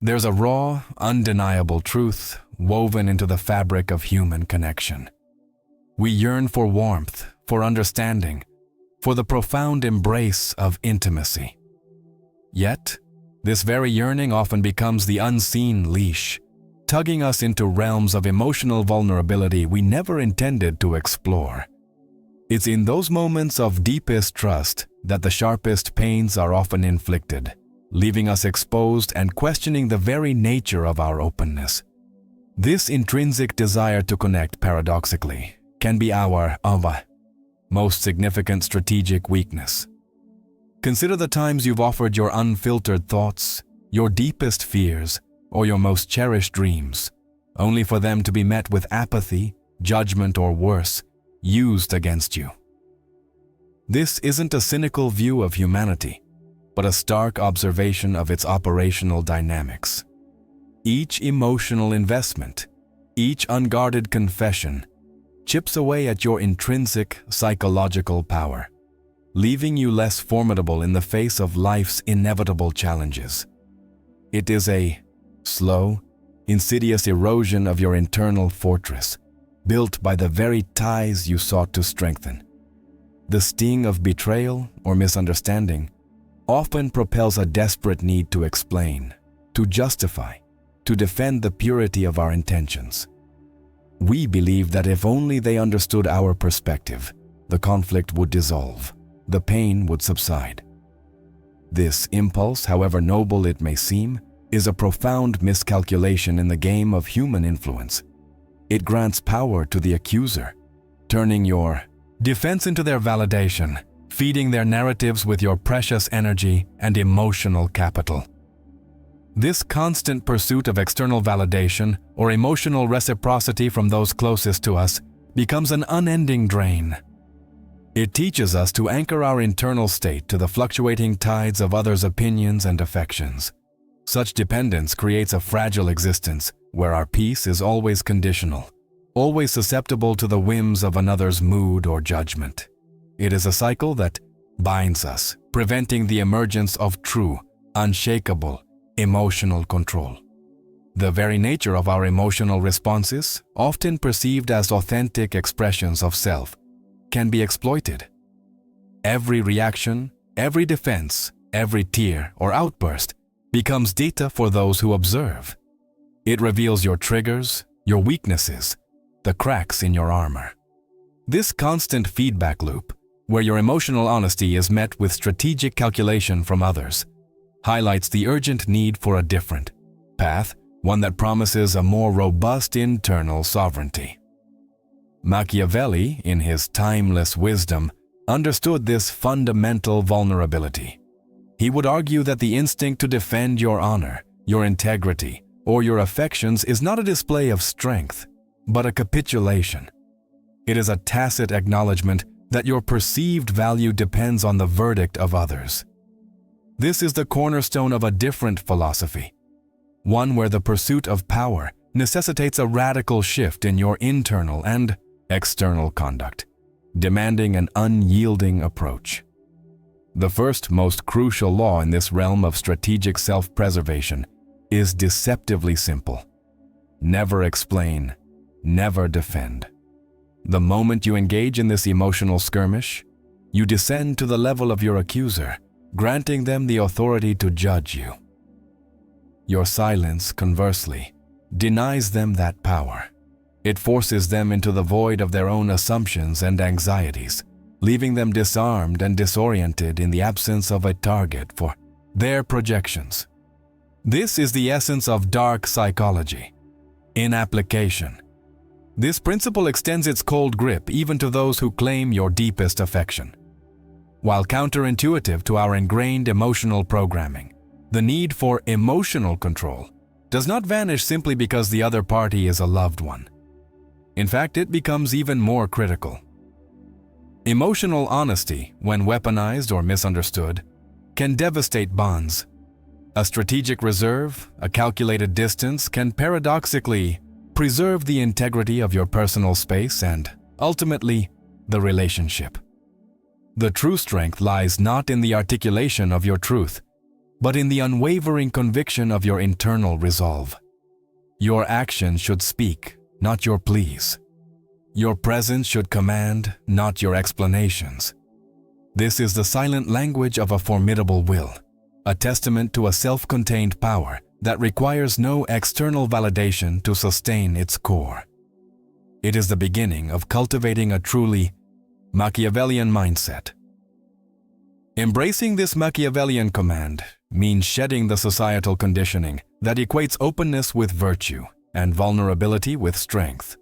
There's a raw, undeniable truth woven into the fabric of human connection. We yearn for warmth, for understanding, for the profound embrace of intimacy. Yet, this very yearning often becomes the unseen leash, tugging us into realms of emotional vulnerability we never intended to explore. It's in those moments of deepest trust that the sharpest pains are often inflicted, leaving us exposed and questioning the very nature of our openness. This intrinsic desire to connect, paradoxically, can be our most significant strategic weakness. Consider the times you've offered your unfiltered thoughts, your deepest fears, or your most cherished dreams, only for them to be met with apathy, judgment, or worse, used against you. This isn't a cynical view of humanity, but a stark observation of its operational dynamics. Each emotional investment, each unguarded confession, chips away at your intrinsic psychological power, leaving you less formidable in the face of life's inevitable challenges. It is a slow, insidious erosion of your internal fortress, built by the very ties you sought to strengthen. The sting of betrayal or misunderstanding often propels a desperate need to explain, to justify, to defend the purity of our intentions. We believe that if only they understood our perspective, the conflict would dissolve, the pain would subside. This impulse, however noble it may seem, is a profound miscalculation in the game of human influence. It grants power to the accuser, turning your defense into their validation, feeding their narratives with your precious energy and emotional capital. This constant pursuit of external validation or emotional reciprocity from those closest to us becomes an unending drain. It teaches us to anchor our internal state to the fluctuating tides of others' opinions and affections. Such dependence creates a fragile existence where our peace is always conditional, always susceptible to the whims of another's mood or judgment. It is a cycle that binds us, preventing the emergence of true, unshakable, emotional control. The very nature of our emotional responses, often perceived as authentic expressions of self, can be exploited. Every reaction, every defense, every tear or outburst becomes data for those who observe. It reveals your triggers, your weaknesses, the cracks in your armor. This constant feedback loop, where your emotional honesty is met with strategic calculation from others, highlights the urgent need for a different path, one that promises a more robust internal sovereignty. Machiavelli, in his timeless wisdom, understood this fundamental vulnerability. He would argue that the instinct to defend your honor, your integrity, or your affections is not a display of strength, but a capitulation. It is a tacit acknowledgement that your perceived value depends on the verdict of others. This is the cornerstone of a different philosophy, one where the pursuit of power necessitates a radical shift in your internal and external conduct, demanding an unyielding approach. The first most crucial law in this realm of strategic self-preservation is deceptively simple. Never explain, never defend. The moment you engage in this emotional skirmish, you descend to the level of your accuser, granting them the authority to judge you. Your silence, conversely, denies them that power. It forces them into the void of their own assumptions and anxieties, leaving them disarmed and disoriented in the absence of a target for their projections. This is the essence of dark psychology. In application, this principle extends its cold grip even to those who claim your deepest affection. While counterintuitive to our ingrained emotional programming, the need for emotional control does not vanish simply because the other party is a loved one. In fact, it becomes even more critical. Emotional honesty, when weaponized or misunderstood, can devastate bonds. A strategic reserve, a calculated distance, can paradoxically preserve the integrity of your personal space and, ultimately, the relationship. The true strength lies not in the articulation of your truth, but in the unwavering conviction of your internal resolve. Your actions should speak, not your pleas. Your presence should command, not your explanations. This is the silent language of a formidable will, a testament to a self-contained power that requires no external validation to sustain its core. It is the beginning of cultivating a truly Machiavellian mindset. Embracing this Machiavellian command means shedding the societal conditioning that equates openness with virtue and vulnerability with strength.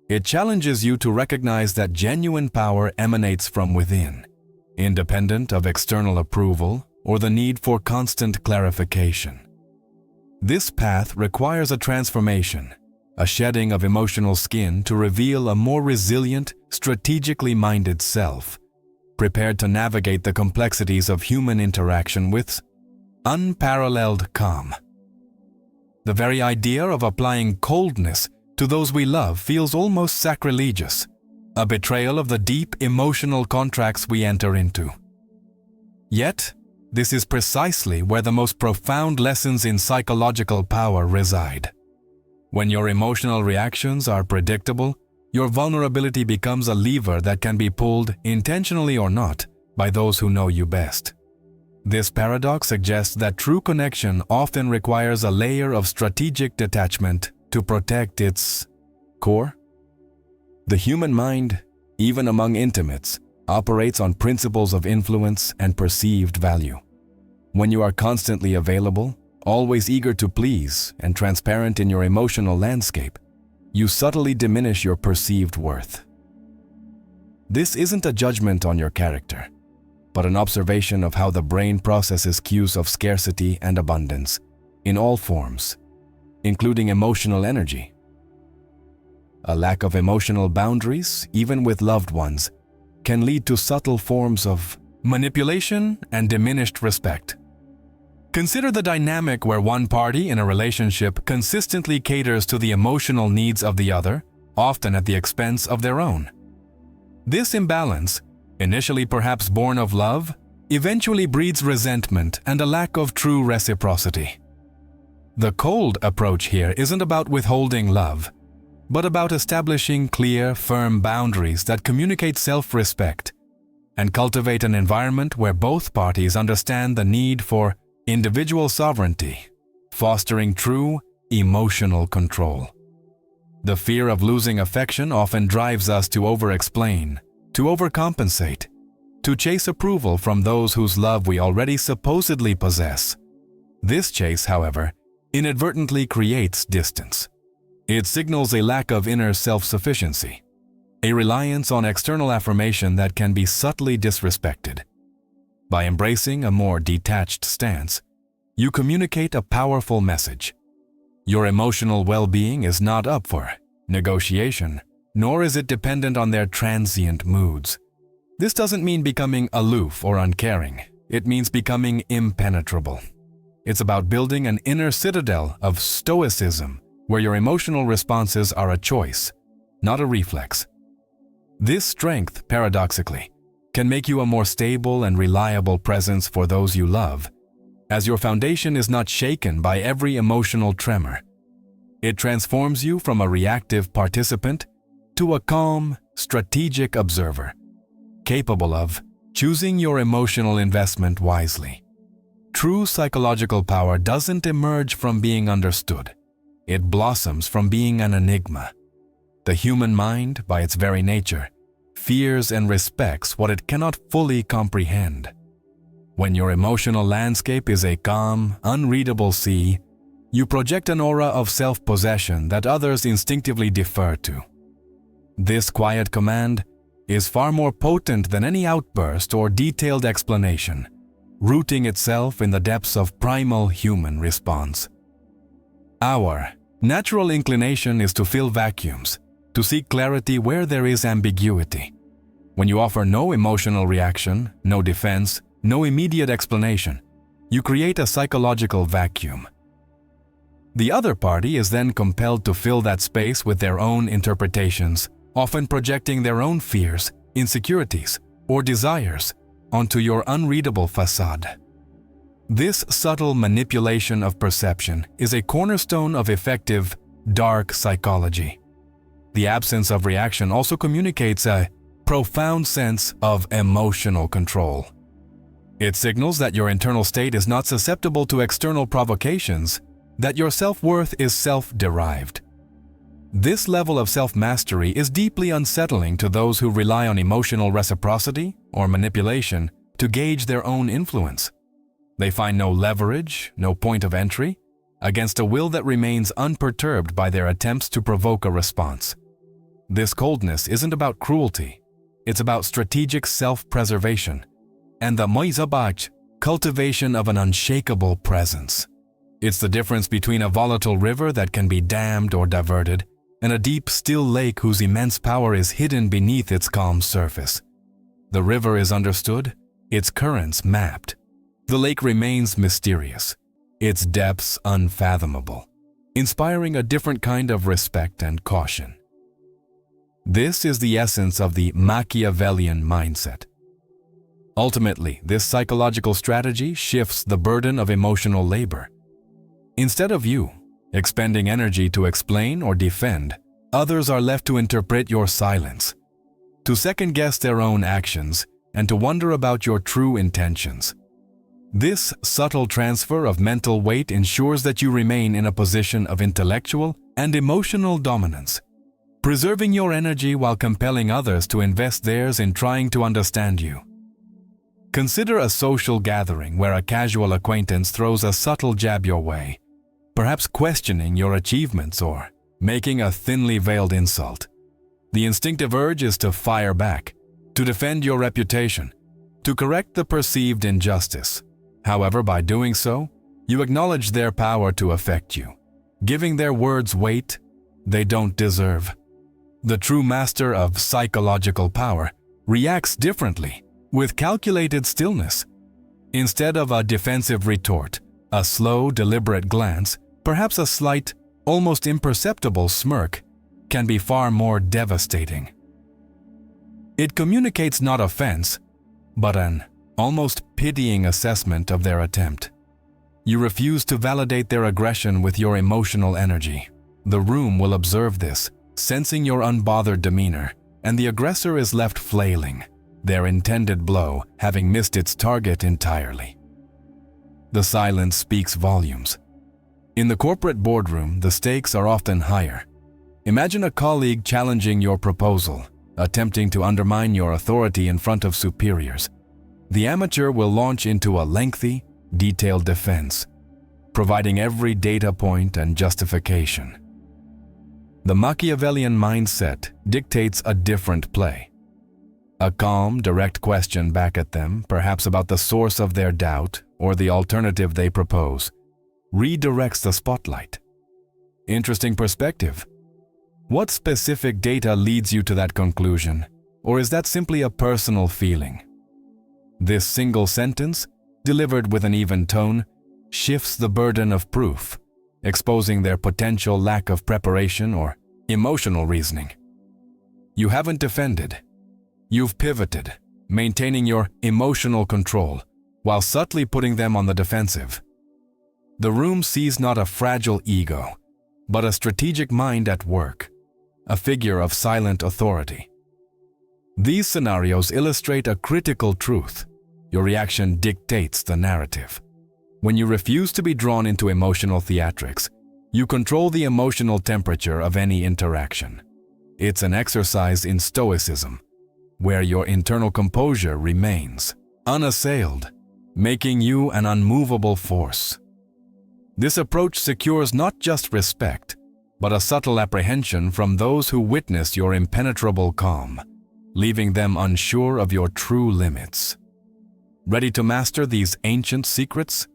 It challenges you to recognize that genuine power emanates from within, independent of external approval or the need for constant clarification. This path requires a transformation, a shedding of emotional skin to reveal a more resilient, strategically minded self, prepared to navigate the complexities of human interaction with unparalleled calm. The very idea of applying coldness to those we love feels almost sacrilegious, a betrayal of the deep emotional contracts we enter into. Yet, this is precisely where the most profound lessons in psychological power reside. When your emotional reactions are predictable, your vulnerability becomes a lever that can be pulled, intentionally or not, by those who know you best. This paradox suggests that true connection often requires a layer of strategic detachment to protect its core. The human mind, even among intimates, operates on principles of influence and perceived value. When you are constantly available, always eager to please, and transparent in your emotional landscape, you subtly diminish your perceived worth. This isn't a judgment on your character, but an observation of how the brain processes cues of scarcity and abundance in all forms, including emotional energy. A lack of emotional boundaries, even with loved ones, can lead to subtle forms of manipulation and diminished respect. Consider the dynamic where one party in a relationship consistently caters to the emotional needs of the other, often at the expense of their own. This imbalance, initially perhaps born of love, eventually breeds resentment and a lack of true reciprocity. The cold approach here isn't about withholding love, but about establishing clear, firm boundaries that communicate self-respect and cultivate an environment where both parties understand the need for individual sovereignty, fostering true emotional control. The fear of losing affection often drives us to over-explain, to overcompensate, to chase approval from those whose love we already supposedly possess. This chase, however, inadvertently creates distance. It signals a lack of inner self-sufficiency, a reliance on external affirmation that can be subtly disrespected. By embracing a more detached stance, you communicate a powerful message. Your emotional well-being is not up for negotiation, nor is it dependent on their transient moods. This doesn't mean becoming aloof or uncaring. It means becoming impenetrable. It's about building an inner citadel of stoicism where your emotional responses are a choice, not a reflex. This strength, paradoxically, can make you a more stable and reliable presence for those you love, as your foundation is not shaken by every emotional tremor. It transforms you from a reactive participant to a calm, strategic observer, capable of choosing your emotional investment wisely. True psychological power doesn't emerge from being understood. It blossoms from being an enigma. The human mind, by its very nature, fears and respects what it cannot fully comprehend. When your emotional landscape is a calm, unreadable sea, you project an aura of self-possession that others instinctively defer to. This quiet command is far more potent than any outburst or detailed explanation, rooting itself in the depths of primal human response. Our natural inclination is to fill vacuums, to seek clarity where there is ambiguity. When you offer no emotional reaction, no defense, no immediate explanation, you create a psychological vacuum. The other party is then compelled to fill that space with their own interpretations, often projecting their own fears, insecurities, or desires onto your unreadable facade. This subtle manipulation of perception is a cornerstone of effective, dark psychology. The absence of reaction also communicates a profound sense of emotional control. It signals that your internal state is not susceptible to external provocations, that your self-worth is self-derived. This level of self-mastery is deeply unsettling to those who rely on emotional reciprocity or manipulation to gauge their own influence. They find no leverage, no point of entry, against a will that remains unperturbed by their attempts to provoke a response. This coldness isn't about cruelty, it's about strategic self-preservation and the moizabach, cultivation of an unshakable presence. It's the difference between a volatile river that can be dammed or diverted and a deep, still lake whose immense power is hidden beneath its calm surface. The river is understood, its currents mapped. The lake remains mysterious, its depths unfathomable, inspiring a different kind of respect and caution. This is the essence of the Machiavellian mindset. Ultimately, this psychological strategy shifts the burden of emotional labor. Instead of you expending energy to explain or defend, others are left to interpret your silence, to second-guess their own actions, and to wonder about your true intentions. This subtle transfer of mental weight ensures that you remain in a position of intellectual and emotional dominance, preserving your energy while compelling others to invest theirs in trying to understand you. Consider a social gathering where a casual acquaintance throws a subtle jab your way, perhaps questioning your achievements or making a thinly veiled insult. The instinctive urge is to fire back, to defend your reputation, to correct the perceived injustice. However, by doing so, you acknowledge their power to affect you, giving their words weight they don't deserve. The true master of psychological power reacts differently, with calculated stillness. Instead of a defensive retort, a slow, deliberate glance, perhaps a slight, almost imperceptible smirk, can be far more devastating. It communicates not offense, but an almost pitying assessment of their attempt. You refuse to validate their aggression with your emotional energy. The room will observe this, sensing your unbothered demeanor, and the aggressor is left flailing, their intended blow having missed its target entirely. The silence speaks volumes. In the corporate boardroom, the stakes are often higher. Imagine a colleague challenging your proposal, attempting to undermine your authority in front of superiors. The amateur will launch into a lengthy, detailed defense, providing every data point and justification. The Machiavellian mindset dictates a different play. A calm, direct question back at them, perhaps about the source of their doubt or the alternative they propose, redirects the spotlight. Interesting perspective. What specific data leads you to that conclusion, or is that simply a personal feeling? This single sentence, delivered with an even tone, shifts the burden of proof, exposing their potential lack of preparation or emotional reasoning. You haven't defended. You've pivoted, maintaining your emotional control, while subtly putting them on the defensive. The room sees not a fragile ego, but a strategic mind at work, a figure of silent authority. These scenarios illustrate a critical truth. Your reaction dictates the narrative. When you refuse to be drawn into emotional theatrics, you control the emotional temperature of any interaction. It's an exercise in stoicism, where your internal composure remains unassailed, making you an unmovable force. This approach secures not just respect, but a subtle apprehension from those who witness your impenetrable calm, leaving them unsure of your true limits. Ready to master these ancient secrets?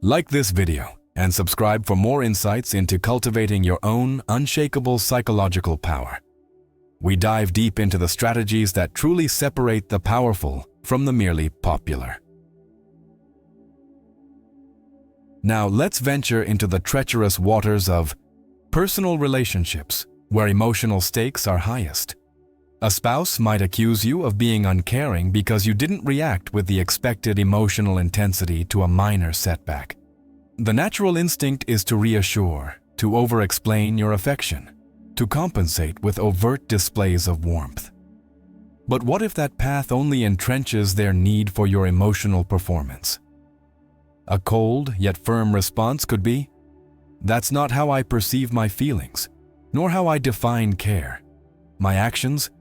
Like this video and subscribe for more insights into cultivating your own unshakable psychological power. We dive deep into the strategies that truly separate the powerful from the merely popular. Now let's venture into the treacherous waters of personal relationships, where emotional stakes are highest. A spouse might accuse you of being uncaring because you didn't react with the expected emotional intensity to a minor setback. The natural instinct is to reassure, to over-explain your affection, to compensate with overt displays of warmth. But what if that path only entrenches their need for your emotional performance? A cold yet firm response could be, "That's not how I perceive my feelings, nor how I define care. My actions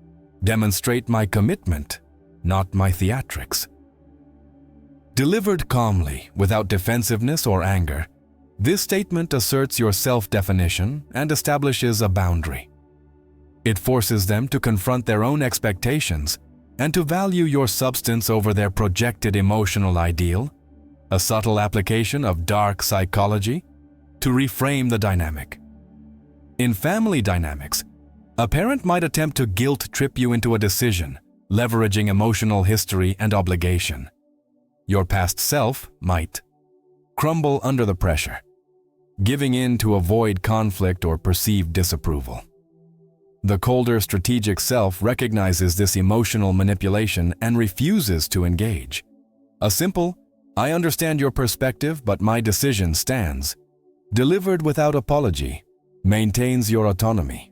demonstrate my commitment, not my theatrics." Delivered calmly, without defensiveness or anger, this statement asserts your self-definition and establishes a boundary. It forces them to confront their own expectations and to value your substance over their projected emotional ideal, a subtle application of dark psychology to reframe the dynamic. In family dynamics, a parent might attempt to guilt-trip you into a decision, leveraging emotional history and obligation. Your past self might crumble under the pressure, giving in to avoid conflict or perceived disapproval. The colder strategic self recognizes this emotional manipulation and refuses to engage. A simple, "I understand your perspective, but my decision stands," delivered without apology, maintains your autonomy.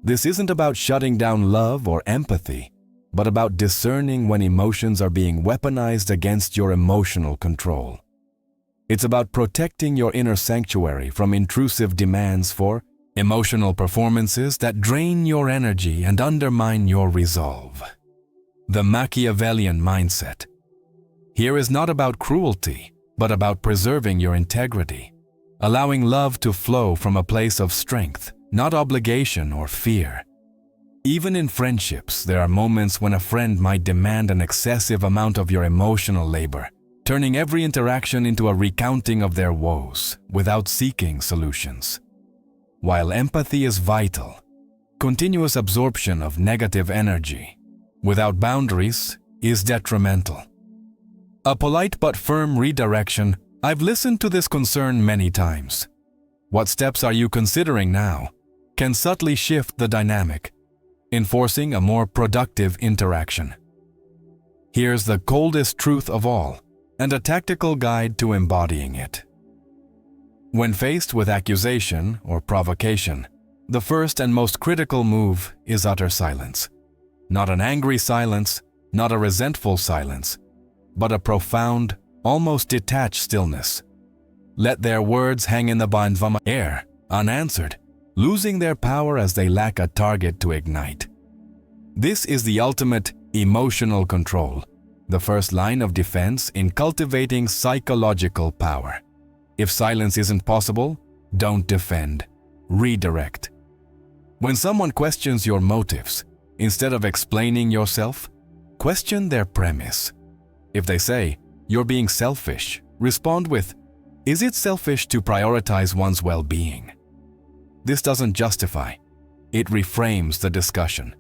This isn't about shutting down love or empathy, but about discerning when emotions are being weaponized against your emotional control. It's about protecting your inner sanctuary from intrusive demands for emotional performances that drain your energy and undermine your resolve. The Machiavellian mindset. Here is not about cruelty, but about preserving your integrity, allowing love to flow from a place of strength, not obligation or fear. Even in friendships, there are moments when a friend might demand an excessive amount of your emotional labor, turning every interaction into a recounting of their woes without seeking solutions. While empathy is vital, continuous absorption of negative energy without boundaries is detrimental. A polite but firm redirection. "I've listened to this concern many times. What steps are you considering now?" can subtly shift the dynamic, enforcing a more productive interaction. Here's the coldest truth of all, and a tactical guide to embodying it. When faced with accusation or provocation, the first and most critical move is utter silence. Not an angry silence, not a resentful silence, but a profound, almost detached stillness. Let their words hang in the air, unanswered, losing their power as they lack a target to ignite. This is the ultimate emotional control, the first line of defense in cultivating psychological power. If silence isn't possible, don't defend, redirect. When someone questions your motives, instead of explaining yourself, question their premise. If they say, "You're being selfish," respond with, "Is it selfish to prioritize one's well-being?" This doesn't justify, it reframes the discussion,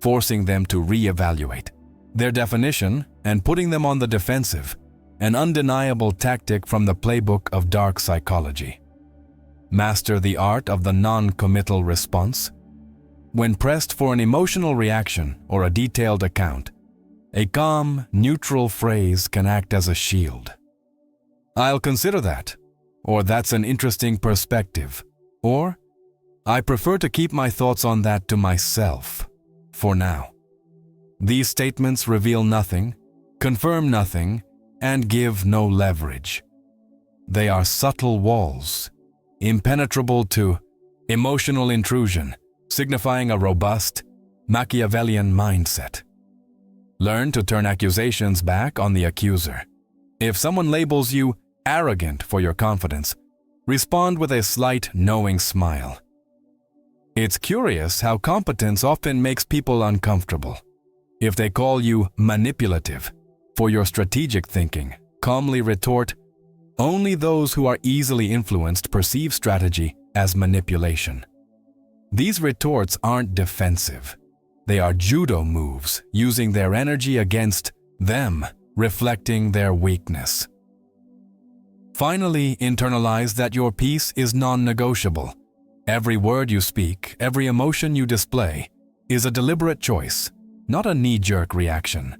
forcing them to reevaluate their definition and putting them on the defensive, an undeniable tactic from the playbook of dark psychology. Master the art of the non-committal response. When pressed for an emotional reaction or a detailed account, a calm, neutral phrase can act as a shield. "I'll consider that," or "That's an interesting perspective," or "I prefer to keep my thoughts on that to myself, for now." These statements reveal nothing, confirm nothing, and give no leverage. They are subtle walls, impenetrable to emotional intrusion, signifying a robust, Machiavellian mindset. Learn to turn accusations back on the accuser. If someone labels you arrogant for your confidence, respond with a slight knowing smile. It's curious how competence often makes people uncomfortable. If they call you manipulative for your strategic thinking, calmly retort, "Only those who are easily influenced perceive strategy as manipulation." These retorts aren't defensive. They are judo moves, using their energy against them, reflecting their weakness. Finally, internalize that your peace is non-negotiable. Every word you speak, every emotion you display, is a deliberate choice, not a knee-jerk reaction.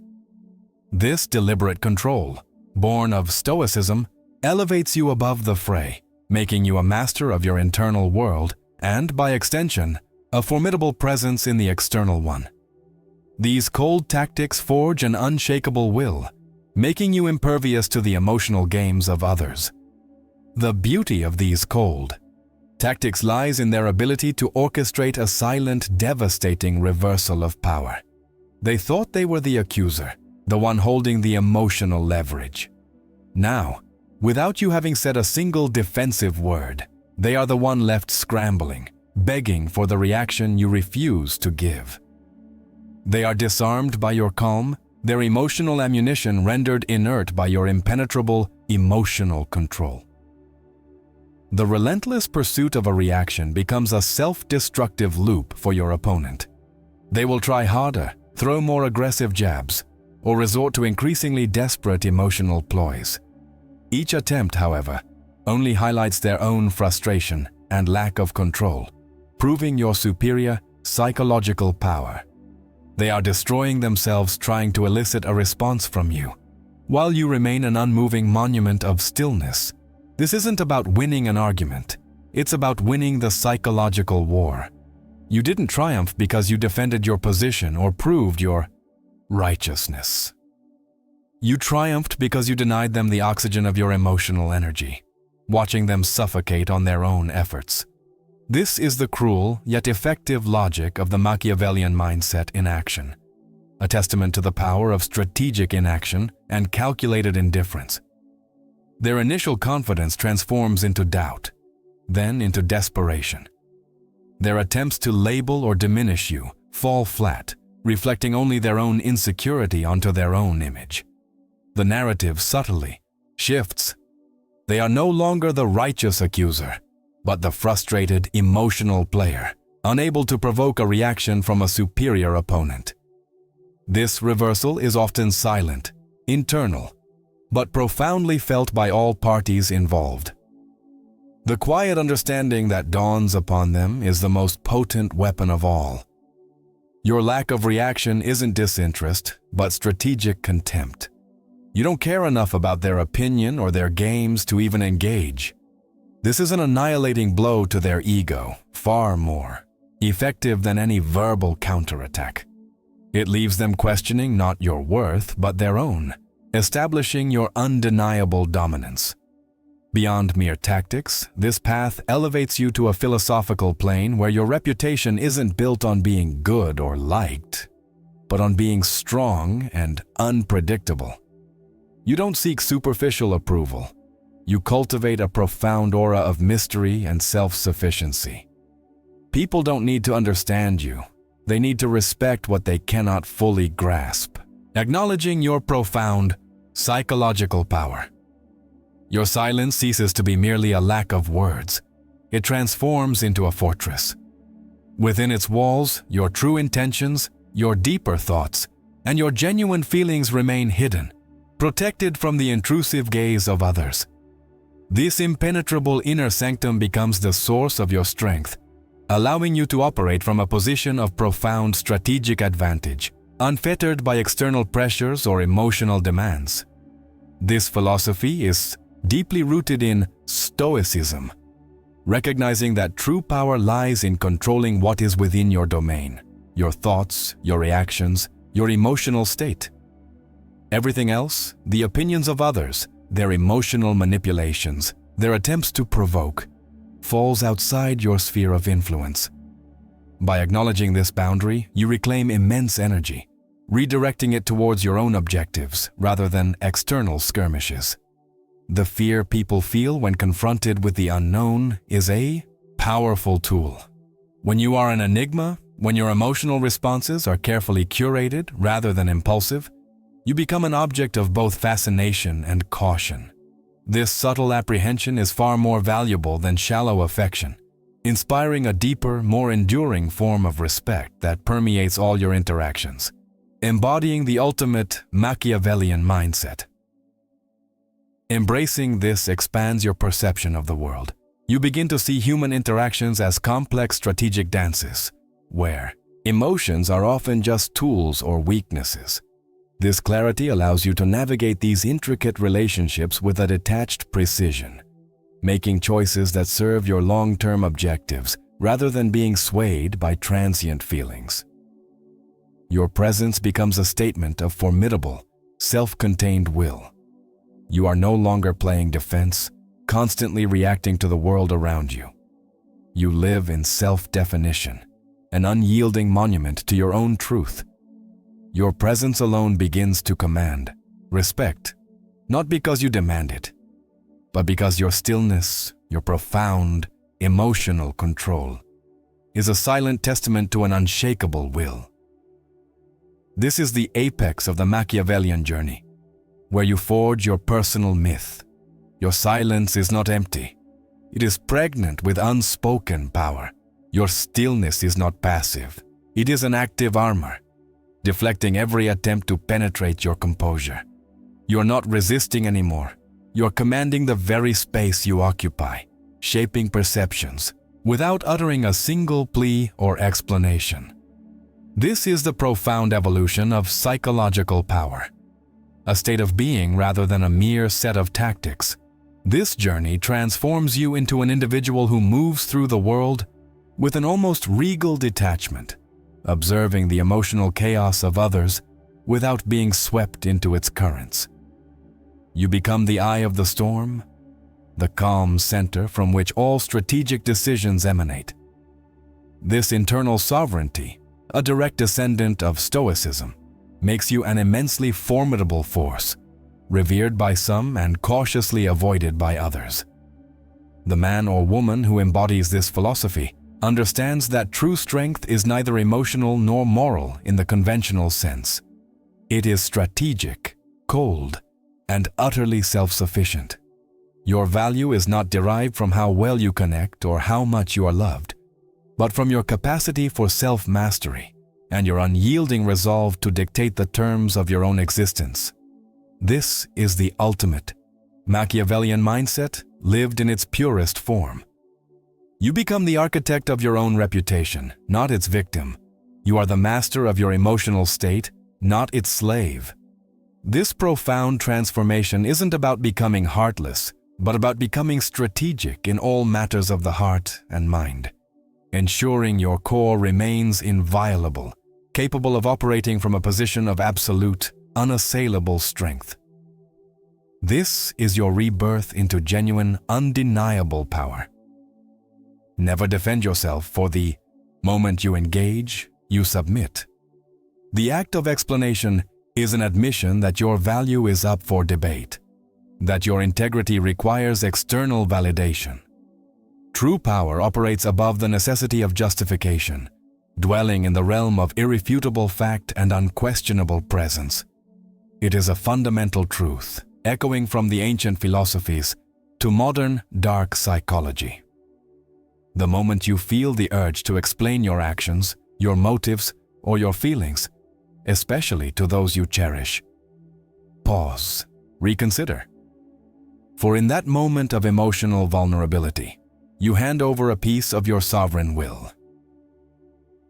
This deliberate control, born of stoicism, elevates you above the fray, making you a master of your internal world and, by extension, a formidable presence in the external one. These cold tactics forge an unshakable will, making you impervious to the emotional games of others. The beauty of these cold tactics lies in their ability to orchestrate a silent, devastating reversal of power. They thought they were the accuser, the one holding the emotional leverage. Now, without you having said a single defensive word, they are the one left scrambling, begging for the reaction you refuse to give. They are disarmed by your calm, their emotional ammunition rendered inert by your impenetrable emotional control. The relentless pursuit of a reaction becomes a self-destructive loop for your opponent. They will try harder, throw more aggressive jabs, or resort to increasingly desperate emotional ploys. Each attempt, however, only highlights their own frustration and lack of control, proving your superior psychological power. They are destroying themselves trying to elicit a response from you, while you remain an unmoving monument of stillness. This isn't about winning an argument. It's about winning the psychological war. You didn't triumph because you defended your position or proved your righteousness. You triumphed because you denied them the oxygen of your emotional energy, watching them suffocate on their own efforts. This is the cruel yet effective logic of the Machiavellian mindset in action, a testament to the power of strategic inaction and calculated indifference. Their initial confidence transforms into doubt, then into desperation. Their attempts to label or diminish you fall flat, reflecting only their own insecurity onto their own image. The narrative subtly shifts. They are no longer the righteous accuser, but the frustrated, emotional player, unable to provoke a reaction from a superior opponent. This reversal is often silent, internal, but profoundly felt by all parties involved. The quiet understanding that dawns upon them is the most potent weapon of all. Your lack of reaction isn't disinterest, but strategic contempt. You don't care enough about their opinion or their games to even engage. This is an annihilating blow to their ego, far more effective than any verbal counterattack. It leaves them questioning not your worth, but their own, establishing your undeniable dominance. Beyond mere tactics, this path elevates you to a philosophical plane where your reputation isn't built on being good or liked, but on being strong and unpredictable. You don't seek superficial approval. You cultivate a profound aura of mystery and self-sufficiency. People don't need to understand you. They need to respect what they cannot fully grasp, acknowledging your profound psychological power. Your silence ceases to be merely a lack of words. It transforms into a fortress. Within its walls, your true intentions, your deeper thoughts, and your genuine feelings remain hidden, protected from the intrusive gaze of others. This impenetrable inner sanctum becomes the source of your strength, allowing you to operate from a position of profound strategic advantage, unfettered by external pressures or emotional demands. This philosophy is deeply rooted in stoicism, recognizing that true power lies in controlling what is within your domain, your thoughts, your reactions, your emotional state. Everything else, the opinions of others, their emotional manipulations, their attempts to provoke, falls outside your sphere of influence. By acknowledging this boundary, you reclaim immense energy, redirecting it towards your own objectives rather than external skirmishes. The fear people feel when confronted with the unknown is a powerful tool. When you are an enigma, when your emotional responses are carefully curated rather than impulsive, you become an object of both fascination and caution. This subtle apprehension is far more valuable than shallow affection, inspiring a deeper, more enduring form of respect that permeates all your interactions, embodying the ultimate Machiavellian mindset. Embracing this expands your perception of the world. You begin to see human interactions as complex strategic dances, where Emotions are often just tools or weaknesses. This clarity allows you to navigate these intricate relationships with a detached precision, making choices that serve your long-term objectives rather than being swayed by transient feelings. Your presence becomes a statement of formidable, self-contained will. You are no longer playing defense, constantly reacting to the world around you. You live in self-definition, an unyielding monument to your own truth. Your presence alone begins to command respect, not because you demand it, but because your stillness, your profound, emotional control, is a silent testament to an unshakable will. This is the apex of the Machiavellian journey, where you forge your personal myth. Your silence is not empty. It is pregnant with unspoken power. Your stillness is not passive. It is an active armor, deflecting every attempt to penetrate your composure. You're not resisting anymore. You're commanding the very space you occupy, shaping perceptions, without uttering a single plea or explanation. This is the profound evolution of psychological power, a state of being rather than a mere set of tactics. This journey transforms you into an individual who moves through the world with an almost regal detachment, observing the emotional chaos of others without being swept into its currents. You become the eye of the storm, the calm center from which all strategic decisions emanate. This internal sovereignty, a direct descendant of Stoicism, makes you an immensely formidable force, revered by some and cautiously avoided by others. The man or woman who embodies this philosophy understands that true strength is neither emotional nor moral in the conventional sense. It is strategic, cold, and utterly self-sufficient. Your value is not derived from how well you connect or how much you are loved, but from your capacity for self-mastery and your unyielding resolve to dictate the terms of your own existence. This is the ultimate Machiavellian mindset lived in its purest form. You become the architect of your own reputation, not its victim. You are the master of your emotional state, not its slave. This profound transformation isn't about becoming heartless, but about becoming strategic in all matters of the heart and mind, ensuring your core remains inviolable, capable of operating from a position of absolute, unassailable strength. This is your rebirth into genuine, undeniable power. Never defend yourself, for the moment you engage, you submit. The act of explanation is an admission that your value is up for debate, that your integrity requires external validation. True power operates above the necessity of justification, dwelling in the realm of irrefutable fact and unquestionable presence. It is a fundamental truth, echoing from the ancient philosophies to modern dark psychology. The moment you feel the urge to explain your actions, your motives, or your feelings, especially to those you cherish, pause, reconsider. For in that moment of emotional vulnerability, you hand over a piece of your sovereign will.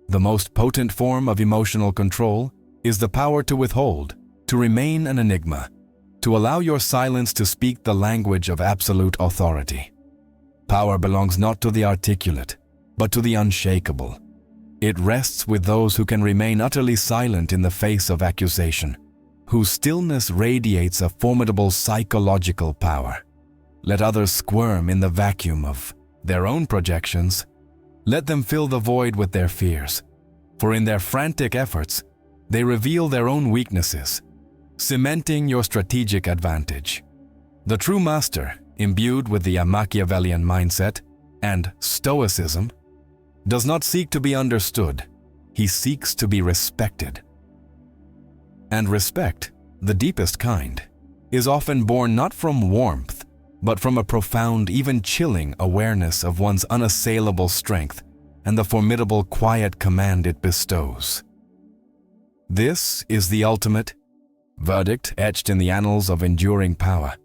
The most potent form of emotional control is the power to withhold, to remain an enigma, to allow your silence to speak the language of absolute authority. Power belongs not to the articulate, but to the unshakable. It rests with those who can remain utterly silent in the face of accusation, whose stillness radiates a formidable psychological power. Let others squirm in the vacuum of their own projections. Let them fill the void with their fears, for in their frantic efforts, they reveal their own weaknesses, cementing your strategic advantage. The true master, imbued with the Machiavellian mindset and Stoicism, does not seek to be understood, he seeks to be respected. And respect, the deepest kind, is often born not from warmth, but from a profound, even chilling awareness of one's unassailable strength and the formidable quiet command it bestows. This is the ultimate verdict etched in the annals of enduring power.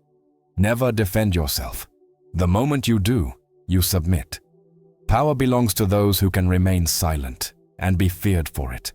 Never defend yourself. The moment you do, you submit. Power belongs to those who can remain silent, and be feared for it.